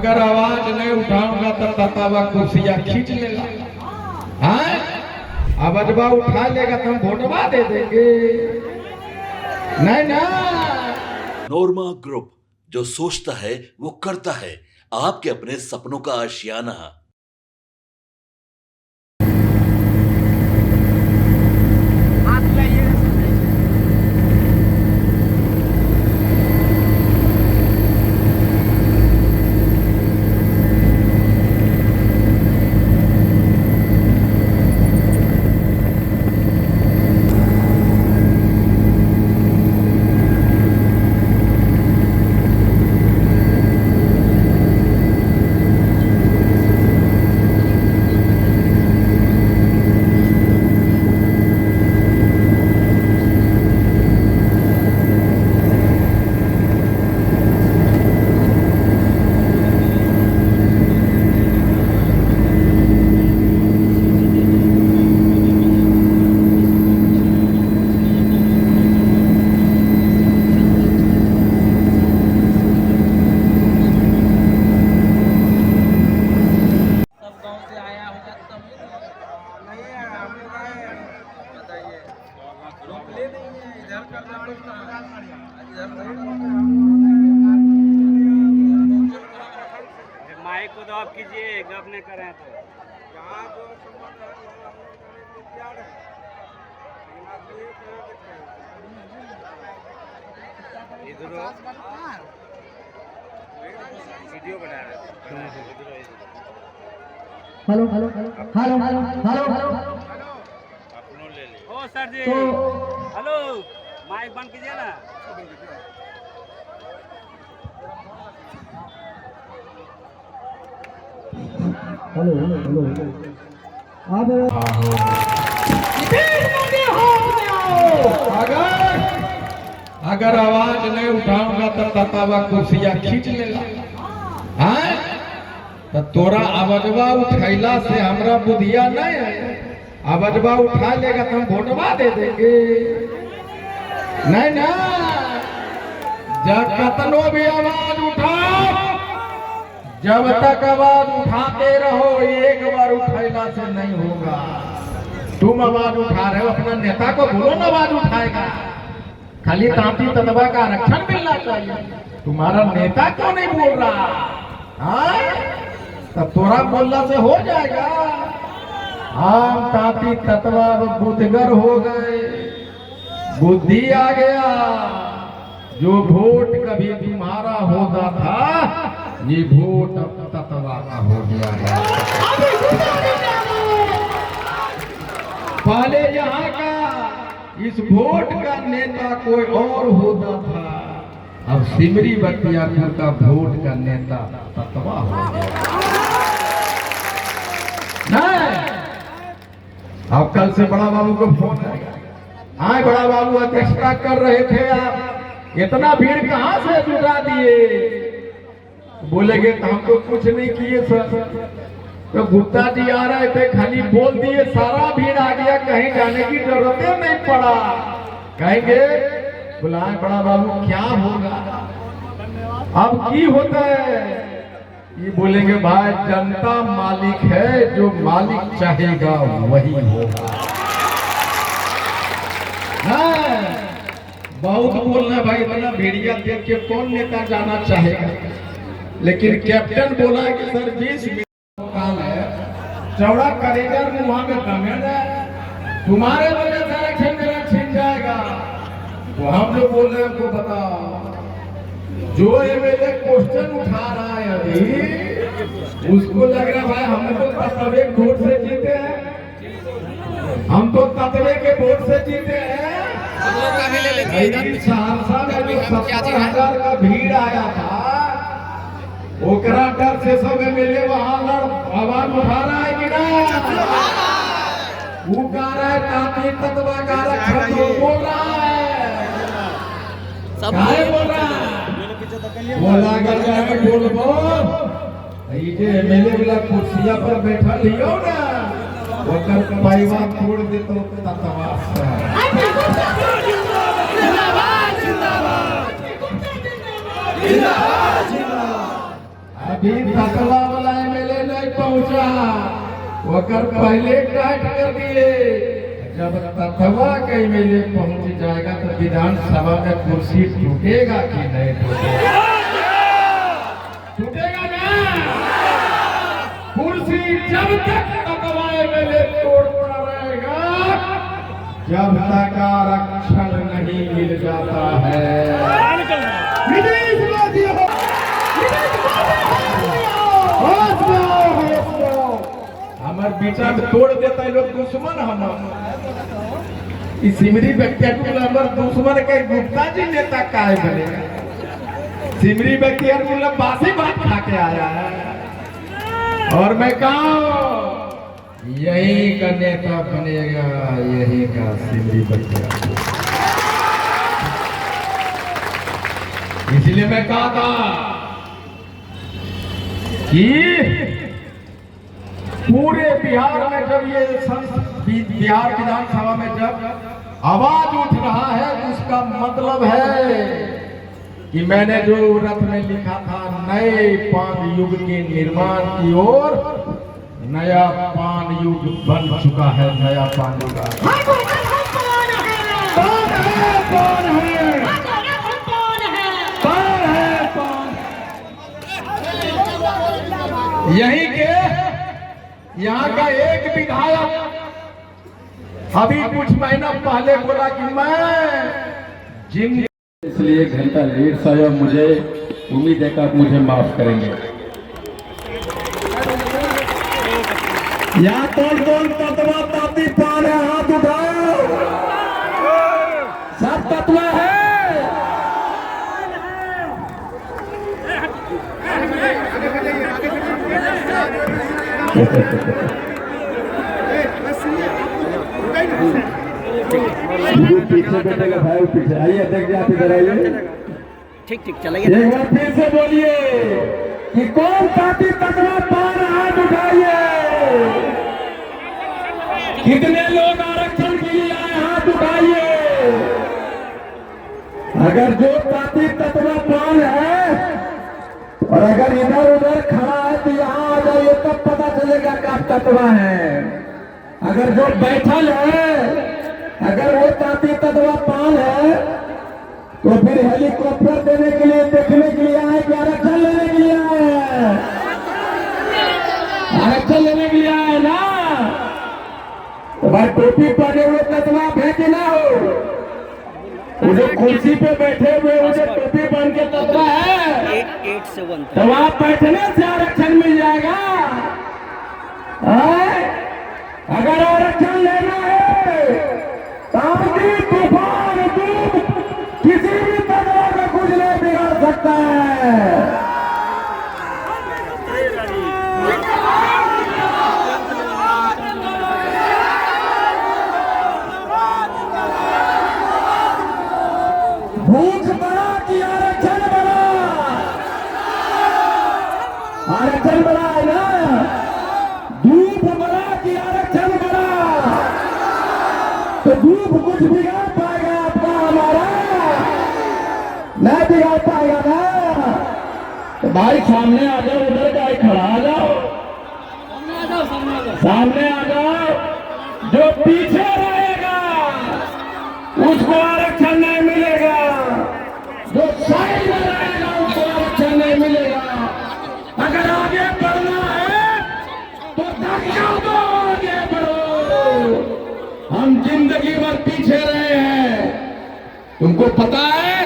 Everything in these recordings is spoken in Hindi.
अगर आवाज नहीं उठाऊंगा तो ततावा कुर्सियां खींच लेगा। हाँ, आवाजवा उठा लेगा तो हम वोटवा दे देंगे। नहीं ना। नोरमा ग्रुप, जो सोचता है वो करता है। आपके अपने सपनों का आशियाना। माइक को तो आप कीजिए, गप नहीं करें तो। इधर वीडियो बना रहे हैं। Hello hello hello hello hello hello अपनों ले ले। ओ सर जी, तो हेलो, माइक बंद कीजिए ना। हेलो हेलो हेलो अब अगर आवाज नहीं उठाऊंगा तो ततावा कुर्सियां खींच लेगा। हाँ, तो तोरा आवाजवा उठैला से हमरा बुधिया नहीं है। आवाजवा उठा लेगा तो हम वोटवा दे देंगे। नहीं ना। जब कतनो भी आवाज उठाओ, जब तक आवाज उठाते रहो, एक बार उठैला से नहीं होगा। तुम आवाज उठा रहे हो, अपना नेता को बोलो ना आवाज उठाएगा। खाली तांती ततवा का आरक्षण मिलना चाहिए। तुम्हारा नेता क्यों नहीं बोल रहा? हाँ, तब तोरा बोलना से हो जाएगा। हम तांती ततवा बुद्धगर हो गए, बुद्धि आ गया। जो वोट कभी तुम्हारा होता था, ये वोट अब ततवा का हो गया है। पहले यहाँ का इस वोट का नेता कोई और होता था, अब सिमरी बख्तियारपुर का वोट का नेता ततवा हो गया। नहीं, अब कल से बड़ा बाबू को फोन आएगा। हाँ बड़ा बाबू, अध्यक्षता कर रहे थे आप, इतना भीड़ कहाँ से जुटा दिए? बोलेंगे तो हम तो कुछ नहीं किए सर। तो गुप्ता जी आ रहे थे, खाली बोल दिए, सारा भीड़ आ गया, कहीं जाने की जरूरत नहीं पड़ा। कहेंगे बुलाए बड़ा बाबू, क्या होगा अब की होता है? ये बोलेंगे भाई जनता मालिक है, जो मालिक चाहेगा वही होगा। बहुत बोलना भाई, इतना भेड़िया देख के कौन नेता जाना चाहेगा? लेकिन कैप्टन बोला कि सर 20 मिनट काम है, चौड़ा करेगा वहां में कमेंट है, तुम्हारे वजह से आरक्षण मेरा छिन जाएगा। तो हम जो बोल रहे हैं उनको बताओ, जो एमएलए क्वेश्चन उठा रहा है अभी, उसको लग रहा है भाई हम तो तत्वे वोट से जीते हैं, हम तो तत्वे के वोट से जीते हैं। सहरसा में जो 70,000 का भीड़ आया था, ओकरा डर से सब एमएलए वहां आवाज उठा रहा है कि नहीं? वो कह रहा है तांती ततवा का आरक्षण तो बोल रहा है, बोल रहा है, बोला कर बोलबो ये एमएलए वाला कुर्सिया पर बैठा लियो ना, ओकर पैवा तोड़ दे तो ततवा अभी तकवा वाला एमएलए नहीं पहुंचा, वकर पहले टाइट कर दिए। जब तकवा के एमएलए पहुंच जाएगा तो विधानसभा में कुर्सी टूटेगा कि नहीं टूटेगा? टूटेगा ना कुर्सी। जब तक तकवा एमएलए तोड़ता रहेगा, जब तक आरक्षण नहीं मिल जाता है। हमारे बीचा में तोड़ देता है लोग दुश्मन। हम सिमरी बख्तियारपुर हमारे दुश्मन के गुप्ता जी नेता काहे बनेगा? सिमरी बख्तियारपुर बासी बात खा के आया है और मैं कहूं यही का नेता बनेगा, यही का सिमरी बख्तियारपुर। इसलिए मैं कहा था कि पूरे बिहार में जब ये बिहार विधानसभा में जब आवाज उठ रहा है तो उसका मतलब है कि मैंने जो रथ में लिखा था नए पान युग के निर्माण की ओर, नया पान युग बन चुका है। नया पान युग यही के यहाँ का एक विधायक अभी कुछ महीना पहले बोला कि मैं जिन, इसलिए एक घंटा लेट से आया। मुझे उम्मीद है कि आप मुझे माफ करेंगे। यहाँ कौन तत्वा ताती पा रहे, हाथ उठाओ। सब तत्वा है। पीछे बैठेगा भाई, पीछे आइए, देख जाए इधर आइए। ठीक चलेगा। एक बार फिर से बोलिए कि कौन पार्टी तकवा पार, हाथ उठाइए। कितने लोग आरक्षण के लिए आए, हाथ उठाइए। अगर जो पार्टी तकवा पान है और अगर इधर उधर खड़ा है तो यहाँ आ जाइए, तब पता चलेगा कि आप तत्वा है। अगर जो बैठल है, अगर वो पार्टी तत्वा पान है तो फिर हेलीकॉप्टर देने के लिए, देखने के लिए आए कि आरक्षण लेने के लिए आए? आरक्षण लेने के लिए आए ना? तो भाई टोपी पहने हुए तत्वा है कि ना हो? वो जो कुर्सी पे बैठे हुए वो जो टोपी पहन के तत्वा है, 8 से 1 तो वहां बैठने से आरक्षण मिल जाएगा। अगर आरक्षण लेना है तो आंधी तूफान धूप किसी भी तत्वा का कुछ नहीं बिगाड़ सकता है। भूख बड़ा कि आरक्षण बड़ा? आरक्षण बड़ा है ना? धूप बड़ा कि आरक्षण बड़ा? तो धूप कुछ बिगाड़ पाएगा आपका, हमारा नहीं बिगाड़ पाएगा ना? तो भाई सामने आ जाओ, उधर भाई खड़ा आ जाओ, सामने आ जाओ। जो पीछे रहेगा उसको आरक्षण नहीं मिलेगा, जो साइड में रहेगा उसको आरक्षण नहीं मिलेगा। अगर आगे बढ़ना है तो धक्का दो, आगे बढ़ो। हम जिंदगी भर पीछे रहे हैं। तुमको पता है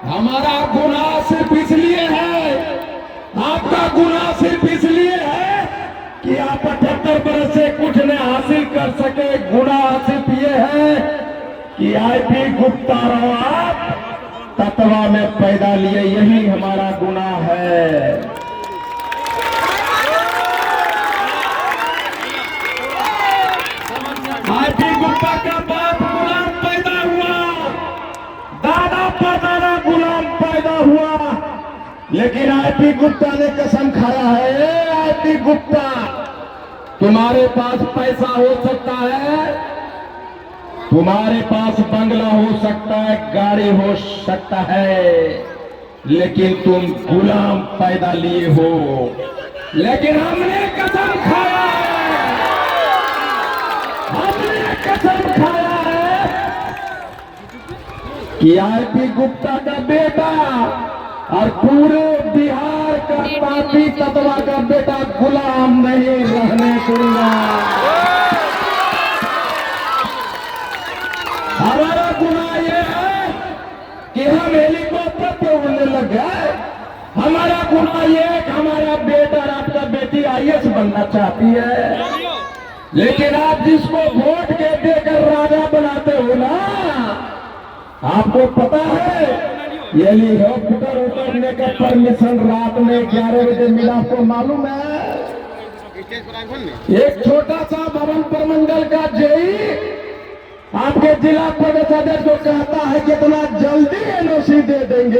हमारा गुनाह सिर्फ इसलिए है, आपका गुनाह सिर्फ इसलिए है कि आप 78 बरस से कुछ न हासिल कर सके। गुनाह सिर्फ ये है कि आईपी गुप्ता रहो आप, तत्वा में पैदा लिए, यही हमारा गुनाह है। आईपी गुप्ता का बाप गुलाम पैदा हुआ, दादा परदादा गुलाम पैदा हुआ, लेकिन आईपी गुप्ता ने कसम खाया है, आईपी गुप्ता तुम्हारे पास पैसा हो सकता है, तुम्हारे पास बंगला हो सकता है, गाड़ी हो सकता है, लेकिन तुम गुलाम पैदा लिए हो। लेकिन हमने कसम खाया है, हमने कसम खाया है कि आरपी गुप्ता का बेटा और पूरे बिहार का पापी तत्वा का बेटा गुलाम नहीं रहने दूंगा। हमारा गुनाह यह है कि हम हेलीकॉप्टर पे उड़ने लग गए। हमारा गुनाह यह है कि हमारा बेटा और आपका बेटी आईएएस बनना चाहती है, लेकिन आप जिसको वोट के देकर राजा बनाते हो ना, आपको पता है हेलीकॉप्टर उतरने का परमिशन रात में 11 बजे मिला, आपको मालूम है? एक छोटा सा भवन प्रमंडल का जेई आपके जिला परिषद अध्यक्ष को कहता है कितना जल्दी एनओसी दे देंगे।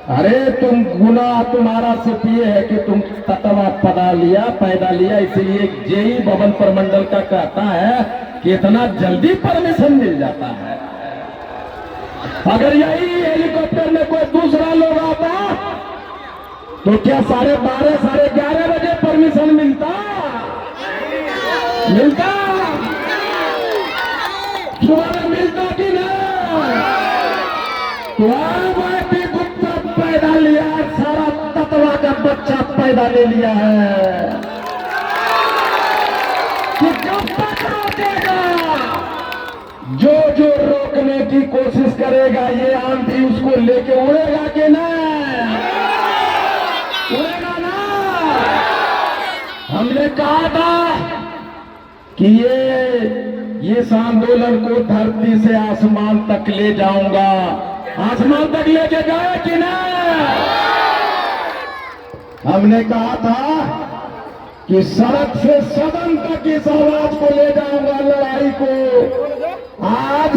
अरे तुम गुनाह तुम्हारा सिर्फ ये है कि तुम तत्वा पैदा लिया, इसलिए जेई भवन प्रमंडल का कहता है कि इतना जल्दी परमिशन मिल जाता है। अगर यही हेलीकॉप्टर में कोई दूसरा लोग आता तो क्या 12:30 11:30 बजे परमिशन मिलता? सुबह में मिलता कि नहीं? तो अब आरपी गुप्ता पैदा लिया, सारा तत्वा का बच्चा पैदा ले लिया है कि जब तक रोकेगा, जो रोकने की कोशिश करेगा, ये आंधी उसको लेके उड़ेगा कि नहीं? उड़ेगा ना। हमने कहा था कि ये इस आंदोलन को धरती से आसमान तक ले जाऊंगा। आसमान तक लेके गए कि नहीं? हमने कहा था कि सड़क से सदन तक इस आवाज को ले जाऊंगा, लड़ाई को। आज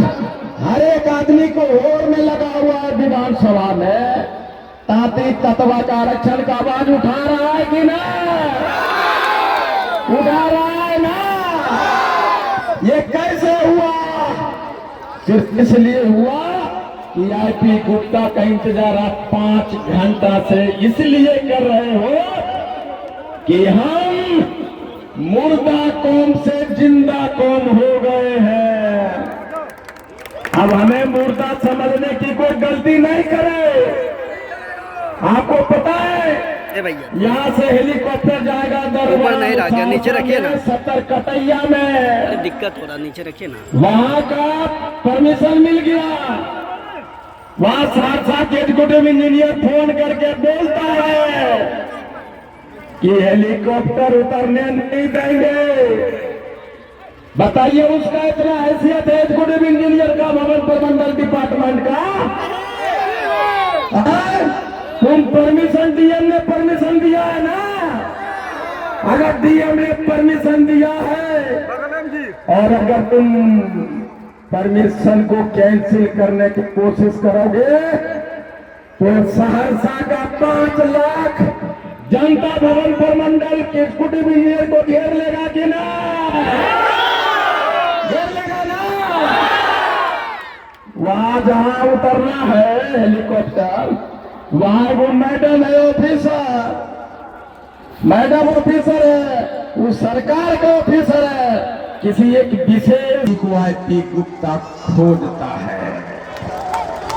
हर एक आदमी को होर में लगा हुआ है विधानसभा में, तांत्रिक तत्वा का आरक्षण का आवाज उठा रहा है कि नहीं? उठा रहा है ना। ये कैसे हुआ? सिर्फ इसलिए हुआ कि आरपी गुप्ता का इंतजार आप 5 घंटा से इसलिए कर रहे हो कि हम मुर्दा कौम से जिंदा कौम हो गए हैं। अब हमें मुर्दा समझने की कोई गलती नहीं करे। आपको पता है यहाँ से हेलीकॉप्टर जाएगा ऊपर नहीं रखिए, नीचे रखिए ना। 70 कटैया में दिक्कत हो रहा, नीचे रखिए ना। वहाँ का परमिशन मिल गया। वहाँ साथ एग्जीक्यूटिव इंजीनियर फोन करके बोलता है कि हेलीकॉप्टर उतरने नहीं देंगे। बताइए उसका इतना हैसियत है एग्जीक्यूटिव इंजीनियर का, भवन प्रबंधन डिपार्टमेंट का। तुम परमिशन, डीएम ने परमिशन दिया है ना? अगर डीएम ने परमिशन दिया है और अगर तुम परमिशन को कैंसिल करने की कोशिश करोगे तो सहरसा का 5 लाख जनता भवन प्रमंडल के एग्जीक्यूटिव इंजीनियर को घेर लेगा कि ना? घेर लेगा ना। वहां जहां उतरना है हेलीकॉप्टर, वहां वो मैडम है, मैडम ऑफिसर है, वो सरकार का ऑफिसर है। किसी एक विशेष को आरपी गुप्ता खोजता है।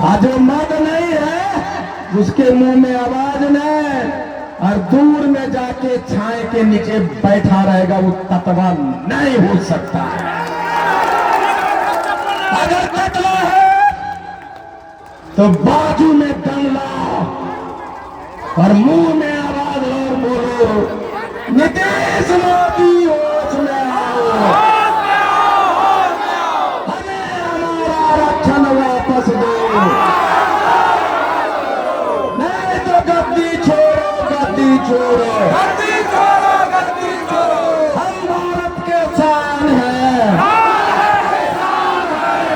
आज जो मद नहीं है उसके मुंह में आवाज नहीं, और दूर में जाके छाए के नीचे बैठा रहेगा, वो तत्वा नहीं हो सकता है। अगर तत्वा है तो बाजू में दम लाओ और मुंह में आवाज और बोलो, नीतीश मोदी होश में आओ, हमें हमारा आरक्षण वापस दो, नहीं तो गद्दी छोड़ो, गद्दी छोड़ो, गद्दी छोड़ो, गद्दी छोड़ो। हम भारत के शान हैं,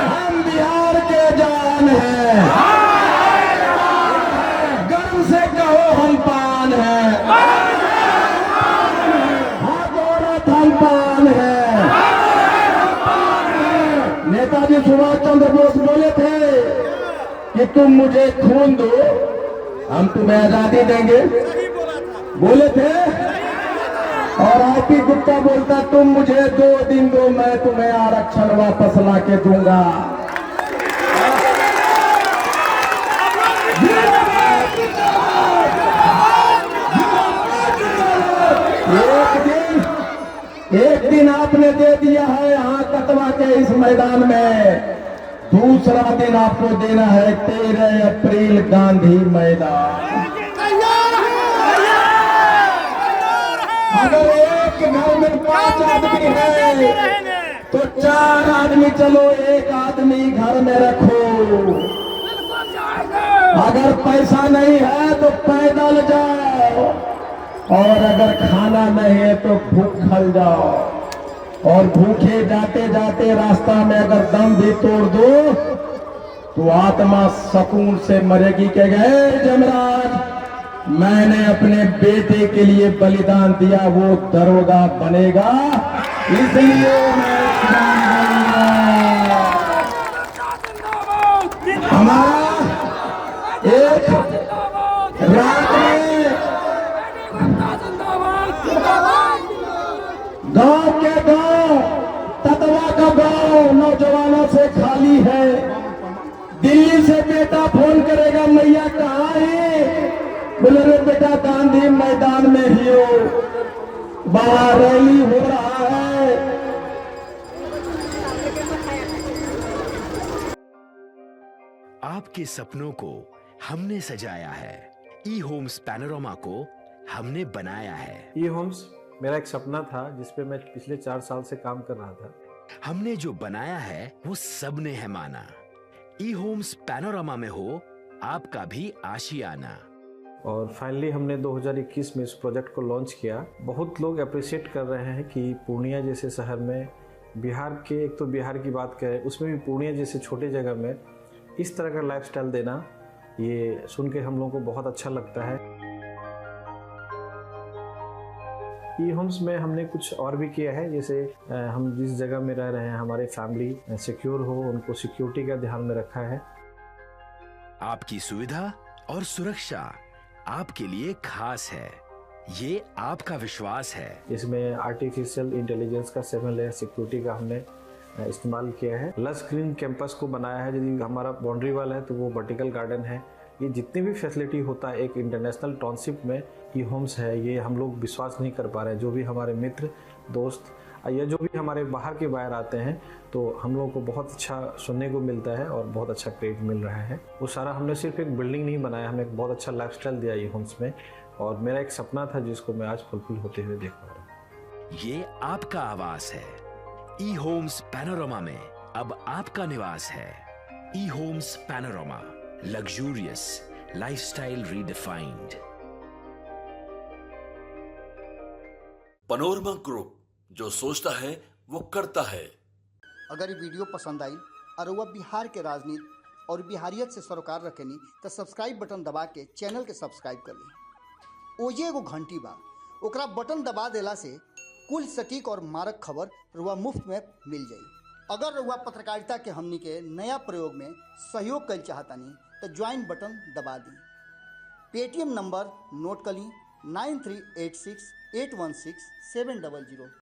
हम बिहार के जान हैं, गर्व से कहो हम पान हैं, गौरव हम पान हैं। नेताजी सुभाष चंद्र बोस बोले थे कि तुम मुझे खून दो हम तुम्हें आजादी देंगे, बोले थे। और आरपी गुप्ता बोलता तुम मुझे 2 दिन दो, मैं तुम्हें आरक्षण वापस ला के दूंगा। एक दिन आपने दे दिया है यहाँ कतवा के इस मैदान में, दूसरा दिन आपको देना है 13 अप्रैल गांधी मैदान। अगर एक घर में 5 आदमी है तो 4 आदमी चलो, 1 आदमी घर में रखो। अगर पैसा नहीं है तो पैदल जाओ, और अगर खाना नहीं है तो भूखल जाओ। और भूखे जाते जाते रास्ता में अगर दम भी तोड़ दो तो आत्मा सुकून से मरेगी। के गए जमराज, मैंने अपने बेटे के लिए बलिदान दिया, वो दरोगा बनेगा, इसलिए मैं हमारा एक रात में गांव के गांव, ततवा का गांव नौजवानों से खाली है। दिल्ली से बेटा फोन करेगा, मैया कहाँ है? बोले रे बेटा गांधी मैदान में ही हो, बाहर रैली हो रहा है। आपके सपनों को हमने सजाया है, ई होम्स पैनोरमा को हमने बनाया है। ई होम्स मेरा एक सपना था जिस पे मैं पिछले 4 साल से काम कर रहा था। हमने जो बनाया है वो सबने है माना। ई होम्स पैनोरमा में हो आपका भी आशियाना। और फाइनली हमने 2021 में इस प्रोजेक्ट को लॉन्च किया। बहुत लोग अप्रिशिएट कर रहे हैं कि पूर्णिया जैसे शहर में, बिहार के, एक तो बिहार की बात करें उसमें भी पूर्णिया जैसे छोटे जगह में इस तरह का लाइफस्टाइल देना, ये सुन के हम लोगों को बहुत अच्छा लगता है। ई होम्स में हमने कुछ और भी किया है, जैसे हम जिस जगह में रह रहे हैं हमारे फैमिली सिक्योर हो, उनको सिक्योरिटी का ध्यान में रखा है। आपकी सुविधा और सुरक्षा आपके लिए खास है, ये आपका विश्वास है। इसमें आर्टिफिशियल इंटेलिजेंस का 7 लेयर सिक्योरिटी का हमने इस्तेमाल किया है। लस ग्रीन कैंपस को बनाया है, यदि हमारा बाउंड्री वाल है तो वो वर्टिकल गार्डन है। ये जितनी भी फैसिलिटी होता है एक इंटरनेशनल टाउनशिप में ई होम्स है, ये हम लोग विश्वास नहीं कर पा रहे हैं। जो भी हमारे मित्र दोस्त या जो भी हमारे बाहर के बाहर आते हैं तो हम लोगों को बहुत अच्छा सुनने को मिलता है और बहुत अच्छा क्रेडिट मिल रहा है। वो सारा हमने सिर्फ एक बिल्डिंग नहीं बनाया, हमें एक बहुत अच्छा लाइफस्टाइल दिया ई होम्स में, और मेरा एक सपना था जिसको मैं आज फुलफिल होते हुए देख पा रहा हूँ। ये आपका आवास है। ई होम्स पैनोरमा में अब आपका निवास है। E homes panorama, luxurious lifestyle redefined. Panorama group, जो सोचता है वो करता है। अगर ये वीडियो पसंद आई और वह बिहार के राजनीति और बिहारियत से सरोकार रखेनी तो सब्सक्राइब बटन दबा के चैनल के सब्सक्राइब कर ली। ओजे एगो घंटी बा, ओकरा बटन दबा देला से कुल सटीक और मारक खबर रुआ मुफ्त में मिल जाई। अगर रुआ पत्रकारिता के हमनी के नया प्रयोग में सहयोग कर चाहतानी तो ज्वाइन बटन दबा दी। पेटीएम नंबर नोट कर ली 9386 816 700।